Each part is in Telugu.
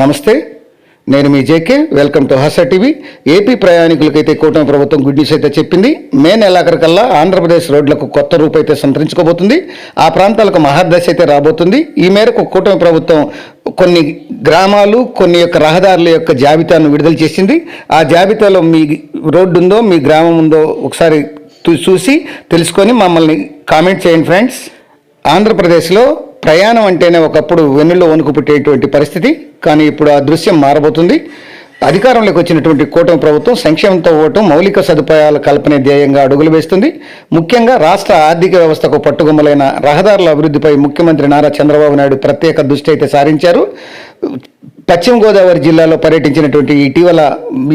నమస్తే, నేను మీ J K. Welcome to Hasa TV. AP ప్రయాణికులకైతే కూటమి ప్రభుత్వం గుడ్ న్యూస్ అయితే చెప్పింది. మే నెలాఖరికల్లా ఆంధ్రప్రదేశ్ రోడ్లకు కొత్త రూపు అయితే సంతరించుకోబోతుంది. ఆ ప్రాంతాలకు మహర్దశ అయితే రాబోతుంది. ఈ మేరకు కూటమి ప్రభుత్వం కొన్ని గ్రామాలు, కొన్ని యొక్క రహదారుల యొక్క జాబితాను విడుదల చేసింది. ఆ జాబితాలో మీ రోడ్డు ఉందో, మీ గ్రామం ఉందో ఒకసారి చూసి తెలుసుకొని మమ్మల్ని కామెంట్ చేయండి ఫ్రెండ్స్. ఆంధ్రప్రదేశ్లో ప్రయాణం అంటేనే ఒకప్పుడు వెన్నులో వణుకు పుట్టేటువంటి పరిస్థితి, కానీ ఇప్పుడు ఆ దృశ్యం మారబోతుంది. అధికారంలోకి వచ్చినటువంటి కూటమి ప్రభుత్వం సంక్షేమంతో ఓటం, మౌలిక సదుపాయాల కల్పనే ధ్యేయంగా అడుగులు వేస్తుంది. ముఖ్యంగా రాష్ట్ర ఆర్థిక వ్యవస్థకు పట్టుగొమ్మలైన రహదారుల అభివృద్ధిపై ముఖ్యమంత్రి నారా చంద్రబాబు నాయుడు ప్రత్యేక దృష్టి అయితే సారించారు. పశ్చిమ గోదావరి జిల్లాలో పర్యటించినటువంటి ఇటీవల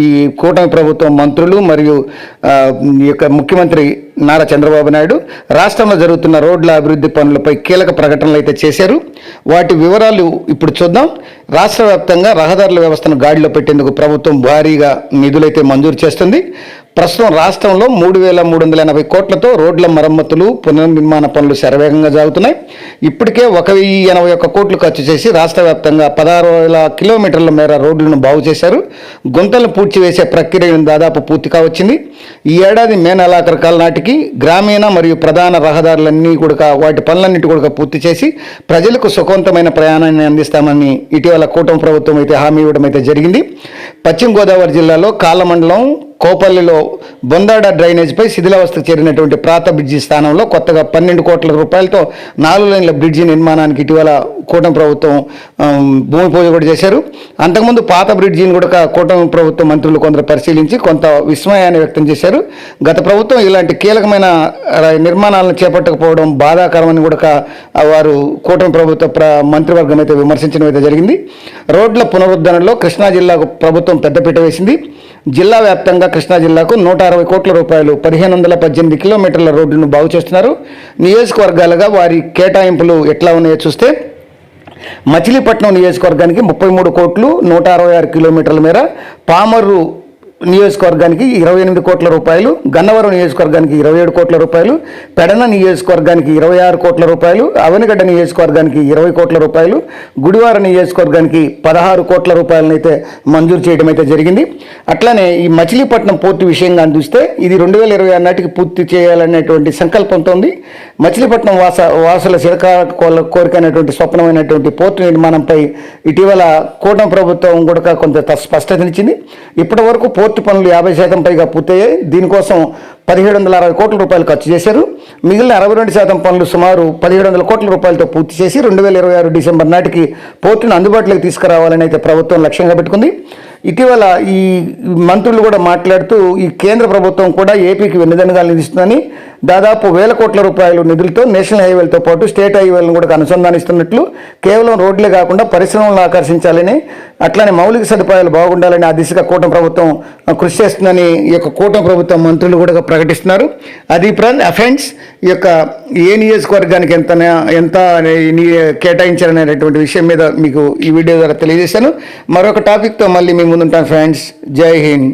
ఈ కూటమి ప్రభుత్వం మంత్రులు మరియు ముఖ్యమంత్రి నారా చంద్రబాబు నాయుడు రాష్ట్రంలో జరుగుతున్న రోడ్ల అభివృద్ధి పనులపై కీలక ప్రకటనలు అయితే చేశారు. వాటి వివరాలు ఇప్పుడు చూద్దాం. రాష్ట్ర వ్యాప్తంగా రహదారుల వ్యవస్థను గాడిలో పెట్టేందుకు ప్రభుత్వం భారీగా నిధులైతే మంజూరు చేస్తుంది. ప్రస్తుతం రాష్ట్రంలో 3,380 కోట్లతో రోడ్ల మరమ్మతులు, పునర్నిర్మాణ పనులు శరవేగంగా సాగుతున్నాయి. ఇప్పటికే 1,081 కోట్లు ఖర్చు చేసి రాష్ట్ర వ్యాప్తంగా 16,000 కిలోమీటర్ల మేర రోడ్లను బాగు చేశారు. గుంతలను పూడ్చివేసే ప్రక్రియ దాదాపు పూర్తిగా వచ్చింది. ఈ ఏడాది మే నెలాఖరు నాటికి గ్రామీణ మరియు ప్రధాన రహదారులన్నీ కూడా వాటి పనులన్నింటి కూడా పూర్తి చేసి ప్రజలకు సుఖవంతమైన ప్రయాణాన్ని అందిస్తామని ఇటీవల కూటమి ప్రభుత్వం అయితే హామీ ఇవ్వడం అయితే జరిగింది. పశ్చిమ గోదావరి జిల్లాలో కాలమండలం కోపల్లిలో బొందాడ డ్రైనేజ్పై శిథిలావస్థకు చేరినటువంటి ప్రాత బ్రిడ్జి స్థానంలో కొత్తగా 12 కోట్ల రూపాయలతో 4 లైన్ల బ్రిడ్జి నిర్మాణానికి ఇటీవల కూటమి ప్రభుత్వం భూమి పూజ కూడా చేశారు. అంతకుముందు పాత బ్రిడ్జిని కూడా కూటమి ప్రభుత్వం మంత్రులు కొందరు పరిశీలించి కొంత విస్మయాన్ని వ్యక్తం చేశారు. గత ప్రభుత్వం ఇలాంటి కీలకమైన నిర్మాణాలను చేపట్టకపోవడం బాధాకరమని కూడా వారు కూటమి ప్రభుత్వ మంత్రివర్గం అయితే విమర్శించడం అయితే జరిగింది. రోడ్ల పునరుద్ధరణలో కృష్ణా జిల్లాకు ప్రభుత్వం పెద్దపీట వేసింది. జిల్లా వ్యాప్తంగా కృష్ణా జిల్లాకు 160 కోట్ల రూపాయలు 1,518 కిలోమీటర్ల రోడ్డును బాగు చేస్తున్నారు. నియోజకవర్గాలుగా వారి కేటాయింపులు ఎట్లా ఉన్నాయో చూస్తే మచిలీపట్నం నియోజకవర్గానికి 33 కోట్లు 166 కిలోమీటర్ల మేర, పామర్రు నియోజకవర్గానికి 28 కోట్ల రూపాయలు, గన్నవరం నియోజకవర్గానికి 27 కోట్ల రూపాయలు, పెడన నియోజకవర్గానికి 26 కోట్ల రూపాయలు, అవనిగడ్డ నియోజకవర్గానికి 20 కోట్ల రూపాయలు, గుడివార నియోజకవర్గానికి 16 కోట్ల రూపాయలను అయితే మంజూరు చేయడం అయితే జరిగింది. అట్లానే ఈ మచిలీపట్నం పోర్టు విషయంగా చూస్తే ఇది 2026 నాటికి పూర్తి చేయాలనేటువంటి సంకల్పంతో ఉంది. మచిలీపట్నం వాసుల చిరకాల కోరిక అనేటువంటి స్వప్నమైనటువంటి పోర్టు నిర్మాణంపై ఇటీవల కూటమి ప్రభుత్వం కూడా కొంత స్పష్టతనిచ్చింది. ఇప్పటి వరకు పోర్టు పనులు 50% పైగా పూర్తయ్యాయి. దీనికోసం 1,760 కోట్ల రూపాయలు ఖర్చు చేశారు. మిగిలిన 62% పనులు సుమారు 1,700 కోట్ల రూపాయలతో పూర్తి చేసి 2026 డిసెంబర్ నాటికి పోర్టును అందుబాటులోకి తీసుకురావాలని అయితే ప్రభుత్వం లక్ష్యంగా పెట్టుకుంది. ఇటీవల ఈ మంత్రులు కూడా మాట్లాడుతూ ఈ కేంద్ర ప్రభుత్వం కూడా ఏపీకి వెన్నుదన్నుగా నిలుస్తుందని, దాదాపు 1,000 కోట్ల రూపాయలు నిధులతో నేషనల్ హైవేలతో పాటు స్టేట్ హైవేలను కూడా అనుసంధానిస్తున్నట్లు, కేవలం రోడ్లే కాకుండా పరిశ్రమలను ఆకర్షించాలని, అట్లానే మౌలిక సదుపాయాలు బాగుండాలని ఆ దిశగా కూటమి ప్రభుత్వం కృషి చేస్తుందని ఈ యొక్క కూటమి ప్రభుత్వం మంత్రులు కూడా ప్రకటిస్తున్నారు. అది ఫ్రెండ్స్, ఈ యొక్క ఏ నియోజకవర్గానికి ఎంత కేటాయించాలనేటువంటి విషయం మీద మీకు ఈ వీడియో ద్వారా తెలియజేశాను. మరొక టాపిక్తో మళ్ళీ మీ ముందుంటాను ఫ్రెండ్స్. జై హింద్.